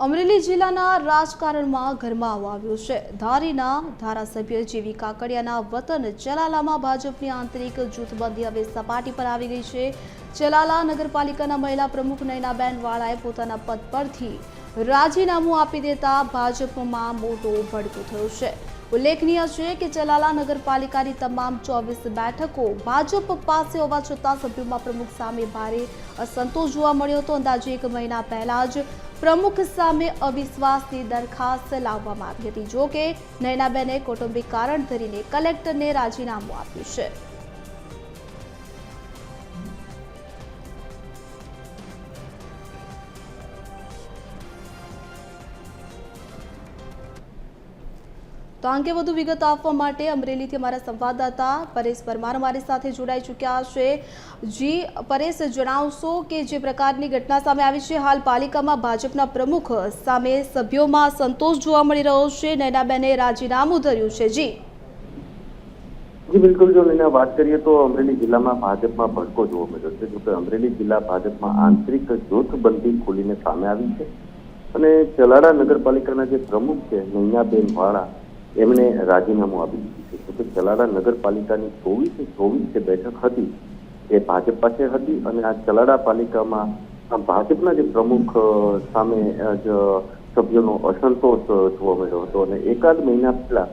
અમરેલી જિલ્લાના રાજકારણમાં ગરમાવો આવ્યો છે। ધારીના ધારાસભ્ય જેવી કાકડિયાના વતન ચલાલામાં ભાજપની આંતરિક જૂથબંધી હવે સપાટી પર આવી ગઈ છે। ચલાલા નગરપાલિકાના મહિલા પ્રમુખ નયનાબેન વાળાએ પોતાના પદ પરથી રાજીનામું આપી દેતા ભાજપમાં મોટો ભડકો થયો છે। ઉલ્લેખનીય છે કે ચલાલા નગરપાલિકાની તમામ 24 બેઠકો ભાજપ પાસે હોવા છતાં સભ્યોમાં પ્રમુખ સામે ભારે અસંતોષ જોવા મળ્યો હતો। અંદાજે એક મહિના પહેલા જ પ્રમુખ સામે અવિશ્વાસની દરખાસ્ત લાવવામાં આવી હતી। જો કે નયનાબેને કૌટુંબિક કારણ ધરીને કલેક્ટરને રાજીનામું આપ્યું છે। તો આ અંગે વધુ વિગત આપવા માટે અમરેલીથી અમારા સંવાદદાતા પરેશ પરમાર અમારી સાથે જોડાઈ ચૂક્યા છે। જી પરેશ, જણાવશો કે જે પ્રકારની ઘટના સામે આવી છે, હાલ પાલિકામાં ભાજપના પ્રમુખ સામે સભ્યોમાં સંતોષ જોવા મળી રહ્યો છે। નયનાબેને રાજીનામું ધર્યું છે। જી બિલકુલ, જો નૈના વાત કરીએ તો અમરેલી જિલ્લામાં ભાજપમાં ભડકો જોવા મળ્યો છે। જોકે અમરેલી જિલ્લા ભાજપમાં આંતરિક જૂથબંધી ખુલીને સામે આવી છે અને ચલાલા નગરપાલિકાના જે પ્રમુખ છે નયનાબેન વાળા એમણે રાજીનામું આપી દીધું છે। તો ચલાલા નગરપાલિકાની 24 બેઠક હતી એ ભાજપ પાસે હતી અને આ ચલાલા પાલિકામાં ભાજપના જે પ્રમુખ સામે જ સભ્યોનો અસંતોષ જોવા મળ્યો હતો અને એકાદ મહિના પહેલા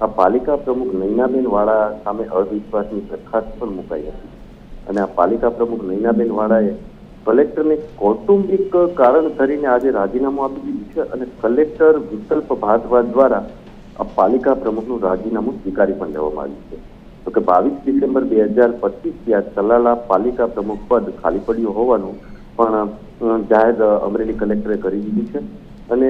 આ પાલિકા પ્રમુખ નયનાબેન વાળા સામે અવિશ્વાસની દરખાસ્ત પણ મુકાઈ હતી અને આ પાલિકા પ્રમુખ નયનાબેન વાળાએ કલેક્ટરને કૌટુંબિક કારણ ધરીને આજે રાજીનામું આપી દીધું છે અને કલેક્ટર વિકલ્પ ભારદ્વાજ દ્વારા આ પાલિકા પ્રમુખનું રાજીનામું સ્વીકારી પણ લેવામાં આવ્યું છે। તો કે 22 ડિસેમ્બર 2025 આ ચલાલા પાલિકા પ્રમુખ પદ ખાલી પડ્યું હોવાનું પણ જાહેર અમરેલી કલેક્ટરે કરી દીધું છે અને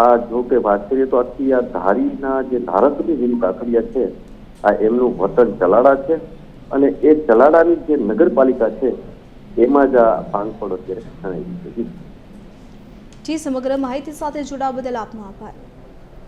આ જો કે વાત કરીએ તો આથી આ ધારીના જે ધારાસભ્ય જેવી કાકડિયા છે આ એમનું વતન ચલાલા છે અને એ ચલાલાની જે નગરપાલિકા છે એમાં જ આ ભાંગફોડ અત્યારે જણાવી છે। જી સમગ્ર માહિતી સાથે જોડાવા બદલ આપનો આભાર।